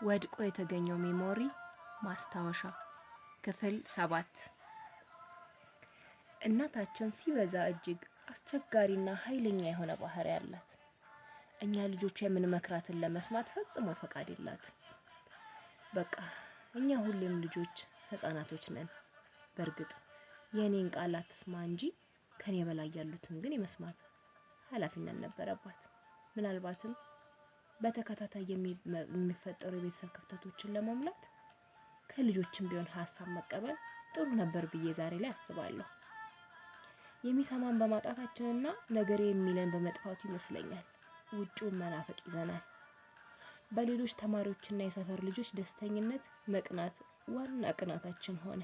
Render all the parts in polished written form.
ወድቆ የተገኘው ሜሞሪ ማስታወሻ ክፍል 7 እናታችን ሲበዛ እጅግ አስቸጋሪና ኃይለኛ የሆነ ባህሪ ያላት። እኛ ልጆቿ የምንመክራትን ለመስማት ፈጽሞ ፈቃድ የላትም። በቃ እኛ ሁሌም ልጆች ህፃናቶች ነን። በእርግጥ የኔን ቃላት ትስማ እንጂ ከኔ በላይ ያሉትን ግን የመስማት ኃላፊነት ነበረባት። ምናልባትም በተከታታይ የሚፈጠሩ የቤተሰብ ክፍተቶችን ለመሙላት ከልጆችም ቢሆን ሀሳብ መቀበል ጥሩ ነበር ብዬ ዛሬ ላይ አስባለሁ። የሚሰማን በማጣታችንና ነገሬ የሚለን በመጥፋቱ ይመስለኛል ውጪውን መናፈቅ ይዘናል። በሌሎች ተማሪዎችና የሰፈር ልጆች ደስተኝነት መቅናት ዋና ቅናታችን ሆነ።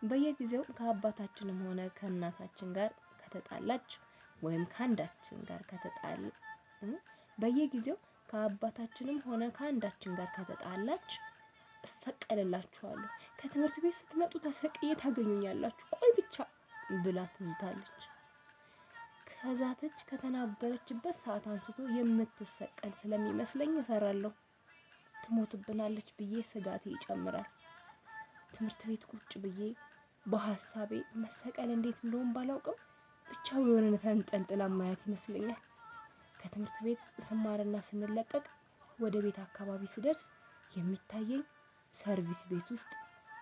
በየጊዜው ከአባታችንም ሆነ ከእናታችን ጋር ከተጣላች ወይም ከአንዳችን ጋር ከተጣላች እሰቀልላችኋለሁ፣ ከትምህርት ቤት ስትመጡ ተሰቅዬ ታገኙኛላችሁ፣ ቆይ ብቻ ብላ ትዝታለች። ከዛተች ከተናገረችበት ሰዓት አንስቶ የምትሰቀል ስለሚመስለኝ እፈራለሁ። ትሞትብናለች ብዬ ስጋቴ ይጨምራል። ትምህርት ቤት ቁጭ ብዬ በሐሳቤ መሰቀል እንዴት እንደሆነ ባላውቅም ብቻ የሆነ ተንጠልጥላ ማየት ይመስለኛል። ከትምህርት ቤት ስማርና ስንለቀቅ ወደ ቤት አካባቢ ስደርስ የሚታየኝ ሰርቪስ ቤት ውስጥ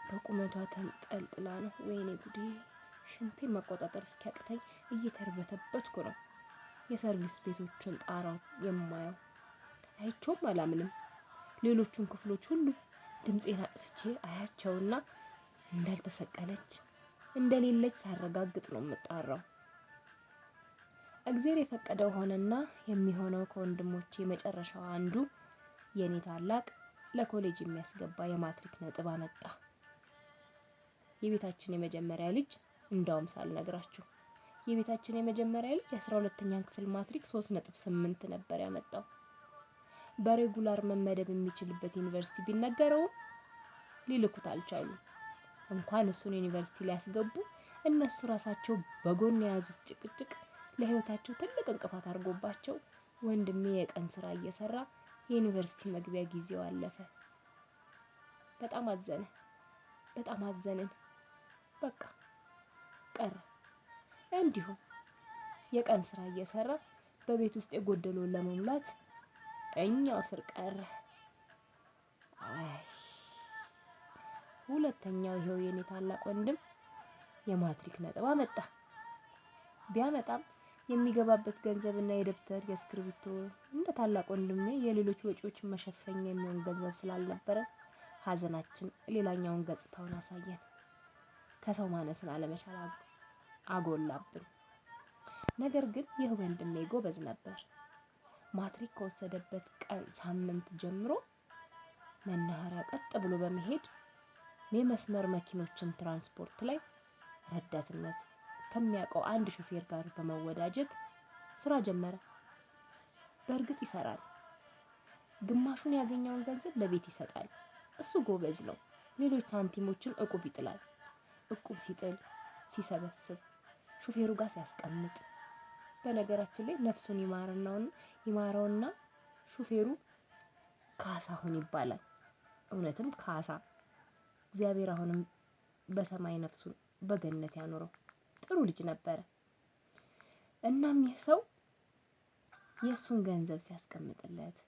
በቁመቷ ተንጠልጥላ ነው። ወይኔ ጉዴ! ሽንቴን መቆጣጠር እስኪያቅተኝ እየተርበተበትኩ ነው የሰርቪስ ቤቶችን ጣራው የማየው። አይቼውም አላምንም። ሌሎቹን ክፍሎች ሁሉ ድምፄን አጥፍቼ አያቸውና እንዳልተሰቀለች እንደሌለች ሳረጋግጥ ነው የምጣራው። እግዚአብሔር የፈቀደው ሆነና የሚሆነው ከወንድሞቼ መጨረሻው አንዱ የኔ ታላቅ ለኮሌጅ የሚያስገባ የማትሪክ ነጥብ አመጣ። የቤታችን የመጀመሪያ ልጅ እንዳውም ሳልነግራችሁ የቤታችን የመጀመሪያ ልጅ የ12ኛን ክፍል ማትሪክ 3.8 ነበር ያመጣው። በሬጉላር መመደብ የሚችልበት ዩኒቨርሲቲ ቢነገረውም ሊልኩት አልቻሉም። እንኳን እሱን ዩኒቨርሲቲ ሊያስገቡ እነሱ ራሳቸው በጎን የያዙት ጭቅጭቅ ለህይወታቸው ትልቅ እንቅፋት አድርጎባቸው ወንድሜ የቀን ስራ እየሰራ የዩኒቨርሲቲ መግቢያ ጊዜው አለፈ። በጣም አዘንን። በቃ ቀረ። እንዲሁ የቀን ስራ እየሰራ በቤት ውስጥ የጎደለውን ለመሙላት እኛው ስር ቀረ። ሁለተኛው ይሄው የኔ ታላቅ ወንድም የማትሪክ ነጥብ አመጣ። ቢያመጣም የሚገባበት ገንዘብና የደብተር የእስክሪብቶ እንደ ታላቅ ወንድሜ የሌሎች ወጪዎችን መሸፈኛ የሚሆን ገንዘብ ስላልነበረ ሀዘናችን ሌላኛውን ገጽታውን አሳየን። ከሰው ማነስን አለመቻል አጎላብን። ነገር ግን ይህ ወንድሜ ጎበዝ ነበር። ማትሪክ ከወሰደበት ቀን ሳምንት ጀምሮ መናኸሪያ ቀጥ ብሎ በመሄድ የመስመር መኪኖችን ትራንስፖርት ላይ ረዳትነት ከሚያውቀው አንድ ሹፌር ጋር በመወዳጀት ስራ ጀመረ። በእርግጥ ይሰራል። ግማሹን ያገኘውን ገንዘብ ለቤት ይሰጣል። እሱ ጎበዝ ነው። ሌሎች ሳንቲሞችን እቁብ ይጥላል። እቁብ ሲጥል፣ ሲሰበስብ፣ ሹፌሩ ጋር ሲያስቀምጥ፣ በነገራችን ላይ ነፍሱን ይማረውና ሹፌሩ ካሳሁን ይባላል። እውነትም ካሳ። እግዚአብሔር አሁንም በሰማይ ነፍሱን በገነት ያኖረው። ጥሩ ልጅ ነበረ። እናም ይህ ሰው የሱን ገንዘብ ሲያስቀምጥለት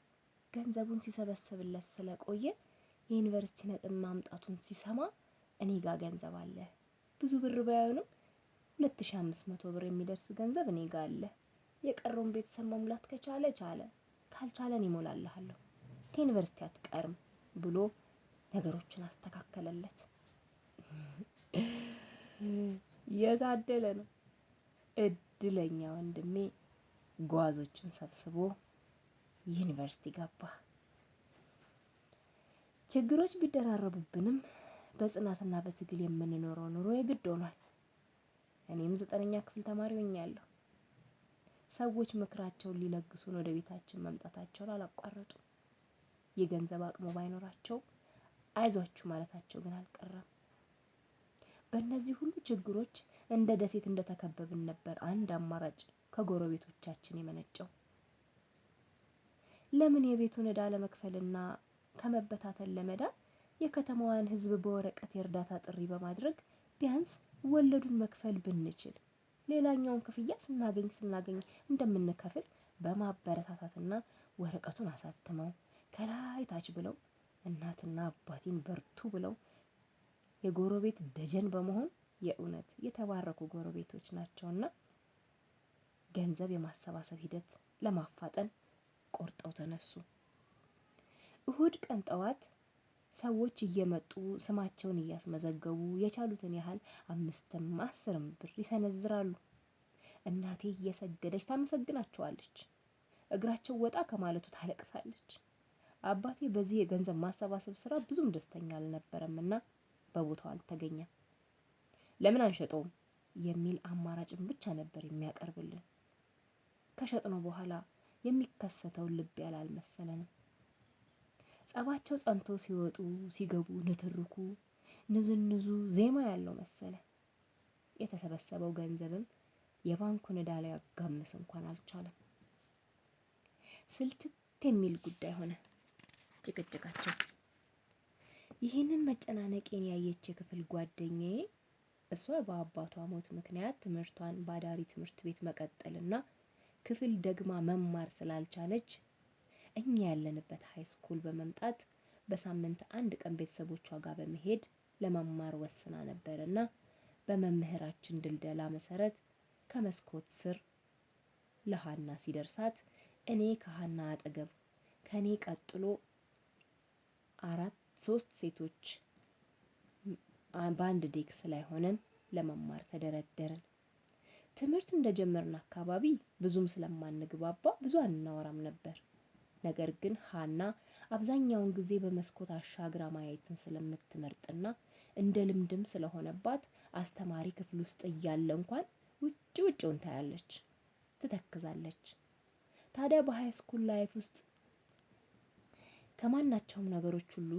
ገንዘቡን ሲሰበስብለት ስለቆየ የዩኒቨርሲቲ ነጥብ ማምጣቱን ሲሰማ እኔ ጋር ገንዘብ አለ፣ ብዙ ብር ባይሆንም 2500 ብር የሚደርስ ገንዘብ እኔ ጋር አለ፣ የቀረውን ቤተሰብ መሙላት ከቻለ ቻለ፣ ካልቻለ እኔ እሞላለሃለሁ፣ ከዩኒቨርሲቲ አትቀርም ብሎ ነገሮችን አስተካከለለት። የታደለ ነው። እድለኛ ወንድሜ ጓዞችን ሰብስቦ ዩኒቨርሲቲ ገባ። ችግሮች ቢደራረቡብንም በጽናትና በትግል የምንኖረው ኑሮ የግድ ሆኗል። እኔም 9ኛ ክፍል ተማሪ ሆኛለሁ። ሰዎች ምክራቸውን ሊለግሱን ወደ ቤታችን መምጣታቸውን አላቋረጡም። የገንዘብ አቅሙ ባይኖራቸው አይዟችሁ ማለታቸው ግን አልቀረም። በእነዚህ ሁሉ ችግሮች እንደ ደሴት እንደተከበብን ነበር አንድ አማራጭ ከጎረቤቶቻችን የመነጨው። ለምን የቤቱን ዕዳ ለመክፈልና ከመበታተን ለመዳን የከተማዋን ሕዝብ በወረቀት የእርዳታ ጥሪ በማድረግ ቢያንስ ወለዱን መክፈል ብንችል ሌላኛውን ክፍያ ስናገኝ እንደምንከፍል በማበረታታትና ወረቀቱን አሳትመው ከላይ ታች ብለው እናትና አባቴን በርቱ ብለው የጎረቤት ደጀን በመሆን የእውነት የተባረኩ ጎረቤቶች ናቸውና ገንዘብ የማሰባሰብ ሂደት ለማፋጠን ቆርጠው ተነሱ። እሁድ ቀን ጠዋት ሰዎች እየመጡ ስማቸውን እያስመዘገቡ የቻሉትን ያህል 5ም 10ም ብር ይሰነዝራሉ። እናቴ እየሰገደች ታመሰግናቸዋለች። እግራቸው ወጣ ከማለቱ ታለቅሳለች። አባቴ በዚህ የገንዘብ ማሰባሰብ ስራ ብዙም ደስተኛ አልነበረምና በቦታው አልተገኘም። ለምን አንሸጠውም የሚል አማራጭም ብቻ ነበር የሚያቀርብልን። ከሸጥነው በኋላ የሚከሰተው ልብ ያለ አልመሰለንም። ጸባቸው ጸንቶ ሲወጡ ሲገቡ ንትርኩ ንዝንዙ ዜማ ያለው መሰለ። የተሰበሰበው ገንዘብም የባንኩን ዕዳ ሊያጋምስ እንኳን አልቻለም። ስልችት የሚል ጉዳይ ሆነ ጭቅጭቃቸው። ይህንን መጨናነቄን ያየች የክፍል ጓደኛዬ እሷ በአባቷ ሞት ምክንያት ትምህርቷን በአዳሪ ትምህርት ቤት መቀጠልና ክፍል ደግማ መማር ስላልቻለች እኛ ያለንበት ሃይስኩል በመምጣት በሳምንት አንድ ቀን ቤተሰቦቿ ጋር በመሄድ ለመማር ወስና ነበርና በመምህራችን ድልደላ መሰረት ከመስኮት ስር ለሃና ሲደርሳት እኔ ከሃና አጠገብ ከኔ ቀጥሎ 3 ሴቶች በአንድ ዴክስ ላይ ሆነን ለመማር ተደረደርን። ትምህርት እንደጀመርን አካባቢ ብዙም ስለማንግባባ ብዙ አናወራም ነበር። ነገር ግን ሃና አብዛኛውን ጊዜ በመስኮት አሻግራ ማየትን ስለምትመርጥና እንደ ልምድም ስለሆነባት አስተማሪ ክፍል ውስጥ እያለ እንኳን ውጭውን ታያለች፣ ትተክዛለች። ታዲያ በሃይስኩል ላይፍ ውስጥ ከማናቸውም ነገሮች ሁሉ